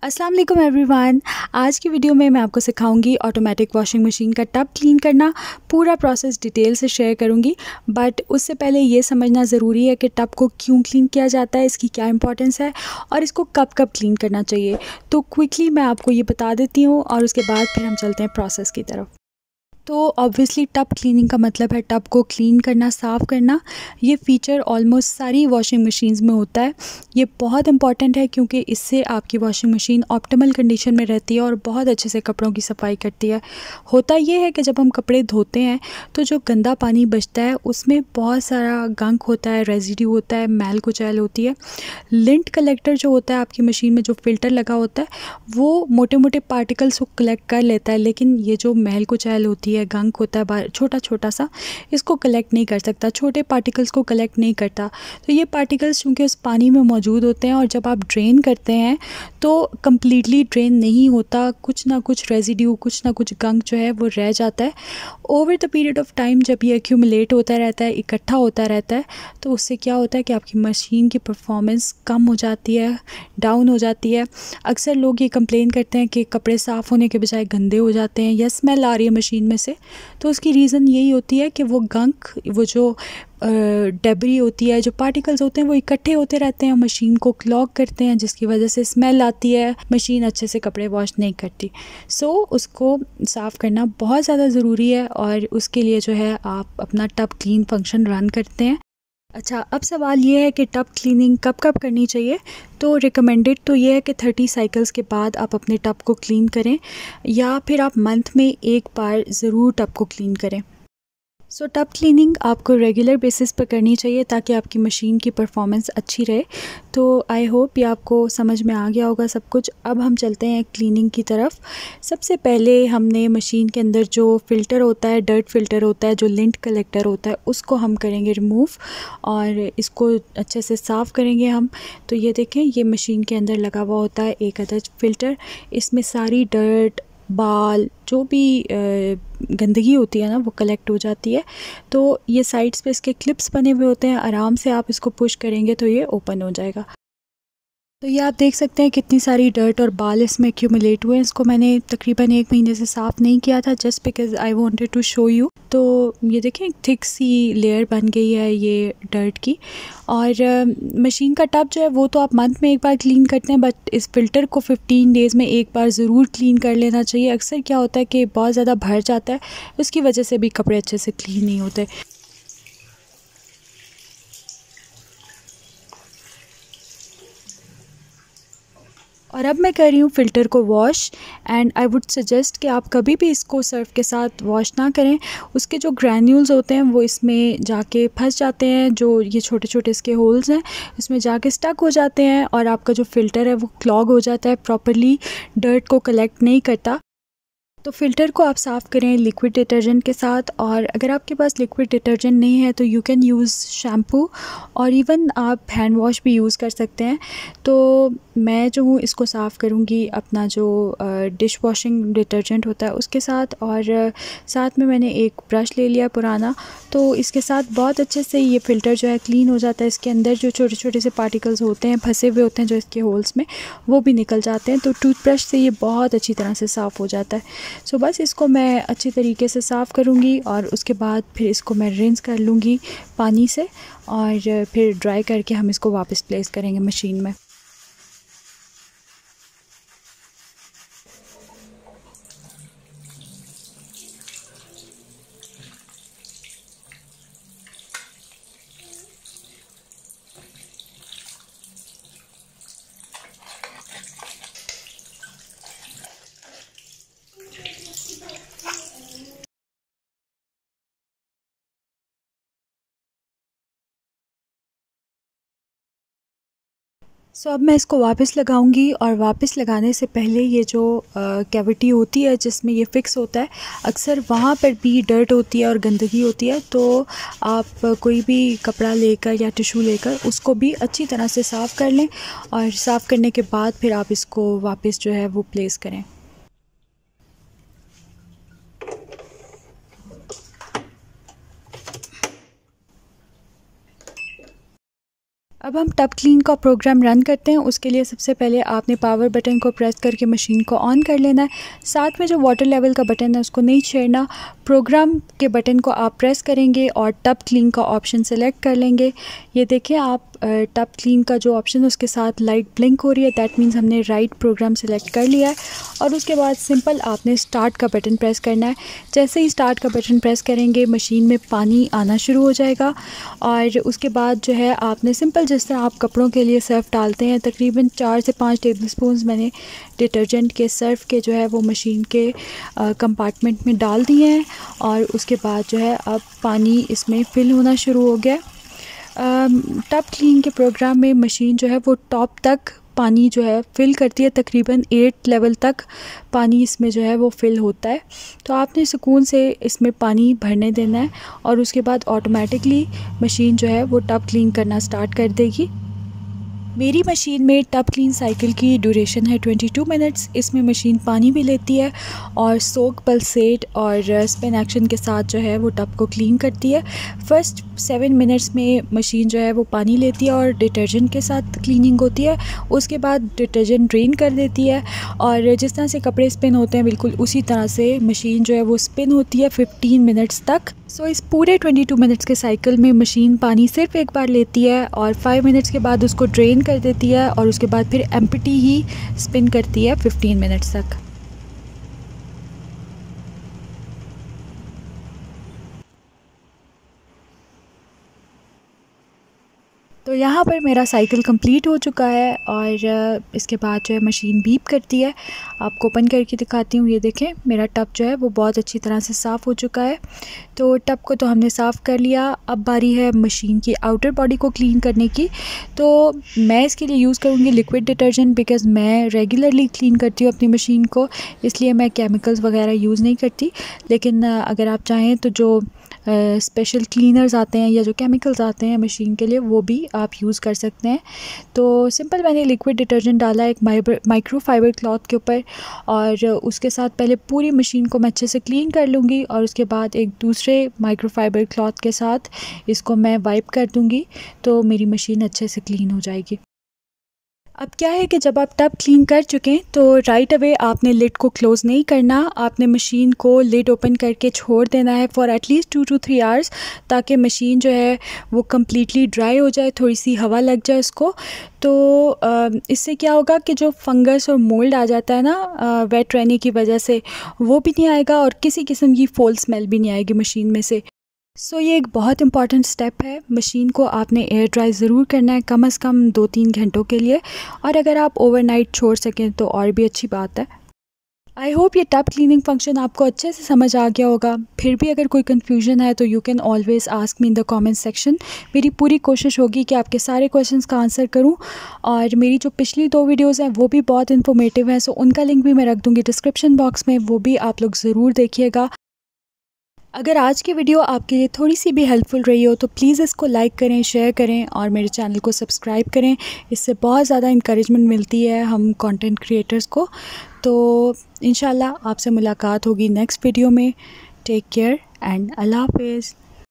अस्सलाम वालेकुम एवरीवन। आज की वीडियो में मैं आपको सिखाऊंगी ऑटोमेटिक वॉशिंग मशीन का टब क्लीन करना। पूरा प्रोसेस डिटेल से शेयर करूंगी, बट उससे पहले ये समझना ज़रूरी है कि टब को क्यों क्लीन किया जाता है, इसकी क्या इंपॉर्टेंस है और इसको कब कब क्लीन करना चाहिए। तो क्विकली मैं आपको ये बता देती हूँ और उसके बाद फिर हम चलते हैं प्रोसेस की तरफ। तो ऑब्वियसली टब क्लीनिंग का मतलब है टब को क्लीन करना, साफ़ करना। ये फ़ीचर ऑलमोस्ट सारी वॉशिंग मशीन्स में होता है। ये बहुत इंपॉर्टेंट है क्योंकि इससे आपकी वॉशिंग मशीन ऑप्टिमल कंडीशन में रहती है और बहुत अच्छे से कपड़ों की सफाई करती है। होता ये है कि जब हम कपड़े धोते हैं तो जो गंदा पानी बचता है उसमें बहुत सारा गंक होता है, रेजिड्यू होता है, मैल कुचैल होती है। लिंट कलेक्टर जो होता है आपकी मशीन में, जो फ़िल्टर लगा होता है, वो मोटे मोटे पार्टिकल्स को कलेक्ट कर लेता है, लेकिन ये जो मैल कुचैल होती है, गंक होता है छोटा छोटा सा, इसको कलेक्ट नहीं कर सकता, छोटे पार्टिकल्स को कलेक्ट नहीं करता। तो ये पार्टिकल्स चूँकि उस पानी में मौजूद होते हैं और जब आप ड्रेन करते हैं तो कम्प्लीटली ड्रेन नहीं होता, कुछ ना कुछ रेजिड्यू, कुछ ना कुछ गंक जो है वो रह जाता है। Over the period of time जब ये एक्यूमुलेट होता रहता है, इकट्ठा होता रहता है, तो उससे क्या होता है कि आपकी मशीन की परफॉर्मेंस कम हो जाती है, डाउन हो जाती है। अक्सर लोग ये कंप्लेन करते हैं कि कपड़े साफ़ होने के बजाय गंदे हो जाते हैं या स्मेल आ रही है मशीन में से। तो उसकी रीज़न यही होती है कि वो गंक, वो जो डेब्री होती है, जो पार्टिकल्स होते हैं, वो इकट्ठे होते रहते हैं, मशीन को क्लॉग करते हैं, जिसकी वजह से स्मेल आती है, मशीन अच्छे से कपड़े वॉश नहीं करती। सो उसको साफ़ करना बहुत ज़्यादा ज़रूरी है और उसके लिए जो है आप अपना टब क्लीन फंक्शन रन करते हैं। अच्छा, अब सवाल ये है कि टब क्लीनिंग कब कब करनी चाहिए। तो रिकमेंडेड तो ये है कि 30 साइकिल्स के बाद आप अपने टब को क्लीन करें, या फिर आप मंथ में एक बार ज़रूर टब को क्लीन करें। सो टब क्लीनिंग आपको रेगुलर बेसिस पर करनी चाहिए ताकि आपकी मशीन की परफॉर्मेंस अच्छी रहे। तो आई होप ये आपको समझ में आ गया होगा सब कुछ। अब हम चलते हैं क्लीनिंग की तरफ। सबसे पहले हमने मशीन के अंदर जो फ़िल्टर होता है, डर्ट फ़िल्टर होता है, जो लिंट कलेक्टर होता है, उसको हम करेंगे रिमूव और इसको अच्छे से साफ़ करेंगे हम। तो ये देखें, ये मशीन के अंदर लगा हुआ होता है एक अदद फ़िल्टर। इसमें सारी डर्ट, बाल, जो भी गंदगी होती है ना, वो कलेक्ट हो जाती है। तो ये साइड्स पे इसके क्लिप्स बने हुए होते हैं, आराम से आप इसको पुश करेंगे तो ये ओपन हो जाएगा। तो ये आप देख सकते हैं कितनी सारी डर्ट और बाल इसमें एक्यूमुलेट हुए हैं। इसको मैंने तकरीबन 1 महीने से साफ़ नहीं किया था, just because I wanted to show you. तो ये देखें, एक थिक सी लेयर बन गई है ये डर्ट की। और मशीन का टब जो है वो तो आप मंथ में एक बार क्लीन करते हैं, बट इस फ़िल्टर को 15 डेज़ में एक बार ज़रूर क्लीन कर लेना चाहिए। अक्सर क्या होता है कि बहुत ज़्यादा भर जाता है, उसकी वजह से भी कपड़े अच्छे से क्लीन नहीं होते। और अब मैं कर रही हूँ फ़िल्टर को wash. And I would suggest कि आप कभी भी इसको सर्फ़ के साथ वॉश ना करें। उसके जो ग्रैन्यूल्स होते हैं वो इसमें जाके फंस जाते हैं, जो ये छोटे छोटे इसके होल्स हैं इसमें जाके स्टक हो जाते हैं और आपका जो फ़िल्टर है वो क्लॉग हो जाता है, प्रॉपर्ली डर्ट को कलेक्ट नहीं करता। तो फ़िल्टर को आप साफ़ करें लिक्विड डिटर्जेंट के साथ, और अगर आपके पास लिक्विड डिटर्जेंट नहीं है तो यू कैन यूज़ शैम्पू, और इवन आप हैंड वॉश भी यूज़ कर सकते हैं। तो मैं जो हूँ इसको साफ़ करूँगी अपना जो डिश वॉशिंग डिटर्जेंट होता है उसके साथ, और साथ में मैंने एक ब्रश ले लिया पुराना। तो इसके साथ बहुत अच्छे से ये फ़िल्टर जो है क्लीन हो जाता है। इसके अंदर जो छोटे छोटे से पार्टिकल्स होते हैं, फंसे हुए होते हैं जो इसके होल्स में, वो भी निकल जाते हैं। तो टूथब्रश से ये बहुत अच्छी तरह से साफ़ हो जाता है। सो बस इसको मैं अच्छी तरीके से साफ़ करूँगी और उसके बाद फिर इसको मैं रिंस कर लूँगी पानी से, और फिर ड्राई करके हम इसको वापस प्लेस करेंगे मशीन में। सो अब मैं इसको वापस लगाऊंगी, और वापस लगाने से पहले ये जो कैविटी होती है जिसमें ये फ़िक्स होता है, अक्सर वहाँ पर भी डर्ट होती है और गंदगी होती है। तो आप कोई भी कपड़ा लेकर या टिशू लेकर उसको भी अच्छी तरह से साफ़ कर लें, और साफ़ करने के बाद फिर आप इसको वापस जो है वो प्लेस करें। अब हम टब क्लीन का प्रोग्राम रन करते हैं। उसके लिए सबसे पहले आपने पावर बटन को प्रेस करके मशीन को ऑन कर लेना है। साथ में जो वाटर लेवल का बटन है उसको नहीं छेड़ना। प्रोग्राम के बटन को आप प्रेस करेंगे और टब क्लीन का ऑप्शन सेलेक्ट कर लेंगे। ये देखिए आप टब क्लीन का जो ऑप्शन है उसके साथ लाइट ब्लिंक हो रही है, दैट मीन्स हमने राइट प्रोग्राम सेलेक्ट कर लिया है। और उसके बाद सिंपल आपने स्टार्ट का बटन प्रेस करना है। जैसे ही स्टार्ट का बटन प्रेस करेंगे मशीन में पानी आना शुरू हो जाएगा। और उसके बाद जो है आपने सिंपल जिस तरह आप कपड़ों के लिए सर्फ़ डालते हैं, तकरीबन 4 से 5 टेबल स्पून मैंने डिटर्जेंट के सर्फ़ के जो है वो मशीन के कंपार्टमेंट में डाल दिए हैं। और उसके बाद जो है अब पानी इसमें फ़िल होना शुरू हो गया। टब क्लीन के प्रोग्राम में मशीन जो है वो टॉप तक पानी जो है फ़िल करती है, तकरीबन 8 लेवल तक पानी इसमें जो है वो फ़िल होता है। तो आपने सुकून से इसमें पानी भरने देना है और उसके बाद ऑटोमेटिकली मशीन जो है वो टब क्लीन करना स्टार्ट कर देगी। मेरी मशीन में टब क्लीन साइकिल की ड्यूरेशन है 22 मिनट्स। इसमें मशीन पानी भी लेती है और सोक, पल्सेट और स्पिन एक्शन के साथ जो है वो टब को क्लीन करती है। फर्स्ट 7 मिनट्स में मशीन जो है वो पानी लेती है और डिटर्जेंट के साथ क्लीनिंग होती है। उसके बाद डिटर्जेंट ड्रेन कर देती है और जिस तरह से कपड़े स्पिन होते हैं बिल्कुल उसी तरह से मशीन जो है वो स्पिन होती है 15 मिनट्स तक। सो इस पूरे 22 मिनट्स के साइकिल में मशीन पानी सिर्फ एक बार लेती है और 5 मिनट्स के बाद उसको ड्रेन कर देती है और उसके बाद फिर एम्प्टी ही स्पिन करती है 15 मिनट्स तक। तो यहाँ पर मेरा साइकिल कंप्लीट हो चुका है और इसके बाद जो है मशीन बीप करती है। आपको ओपन करके दिखाती हूँ। ये देखें मेरा टब जो है वो बहुत अच्छी तरह से साफ़ हो चुका है। तो टब को तो हमने साफ़ कर लिया, अब बारी है मशीन की आउटर बॉडी को क्लीन करने की। तो मैं इसके लिए यूज़ करूँगी लिक्विड डिटर्जेंट, बिकॉज़ मैं रेगुलरली क्लीन करती हूँ अपनी मशीन को, इसलिए मैं केमिकल्स वगैरह यूज़ नहीं करती। लेकिन अगर आप चाहें तो जो स्पेशल क्लीनर्स आते हैं या जो केमिकल्स आते हैं मशीन के लिए वो भी आप यूज़ कर सकते हैं। तो सिंपल मैंने लिक्विड डिटर्जेंट डाला एक माइक्रोफाइबर क्लॉथ के ऊपर और उसके साथ पहले पूरी मशीन को मैं अच्छे से क्लीन कर लूँगी और उसके बाद एक दूसरे माइक्रोफाइबर क्लॉथ के साथ इसको मैं वाइप कर दूँगी, तो मेरी मशीन अच्छे से क्लीन हो जाएगी। अब क्या है कि जब आप टब क्लीन कर चुके हैं तो राइट अवे आपने लिड को क्लोज़ नहीं करना। आपने मशीन को लिड ओपन करके छोड़ देना है फॉर एटलीस्ट 2 to 3 आवर्स, ताकि मशीन जो है वो कम्प्लीटली ड्राई हो जाए, थोड़ी सी हवा लग जाए उसको। तो इससे क्या होगा कि जो फंगस और मोल्ड आ जाता है ना वेट रहने की वजह से, वो भी नहीं आएगा और किसी किस्म की फॉल स्मेल भी नहीं आएगी मशीन में से। सो ये एक बहुत इंपॉर्टेंट स्टेप है। मशीन को आपने एयर ड्राई ज़रूर करना है कम से कम 2-3 घंटों के लिए, और अगर आप ओवरनाइट छोड़ सकें तो और भी अच्छी बात है। आई होप ये टब क्लीनिंग फंक्शन आपको अच्छे से समझ आ गया होगा। फिर भी अगर कोई कन्फ्यूजन है तो you can always ask me in the comment section. मेरी पूरी कोशिश होगी कि आपके सारे क्वेश्चंस का आंसर करूं। और मेरी जो पिछली 2 वीडियोज़ हैं वो भी बहुत इन्फॉर्मेटिव हैं, सो उनका लिंक भी मैं रख दूँगी डिस्क्रिप्शन बॉक्स में, वो भी आप लोग ज़रूर देखिएगा। अगर आज की वीडियो आपके लिए थोड़ी सी भी हेल्पफुल रही हो तो प्लीज़ इसको लाइक करें, शेयर करें और मेरे चैनल को सब्सक्राइब करें। इससे बहुत ज़्यादा इंकरेजमेंट मिलती है हम कंटेंट क्रिएटर्स को। तो इंशाल्लाह आपसे मुलाकात होगी नेक्स्ट वीडियो में। टेक केयर एंड अल्लाह हाफिज़।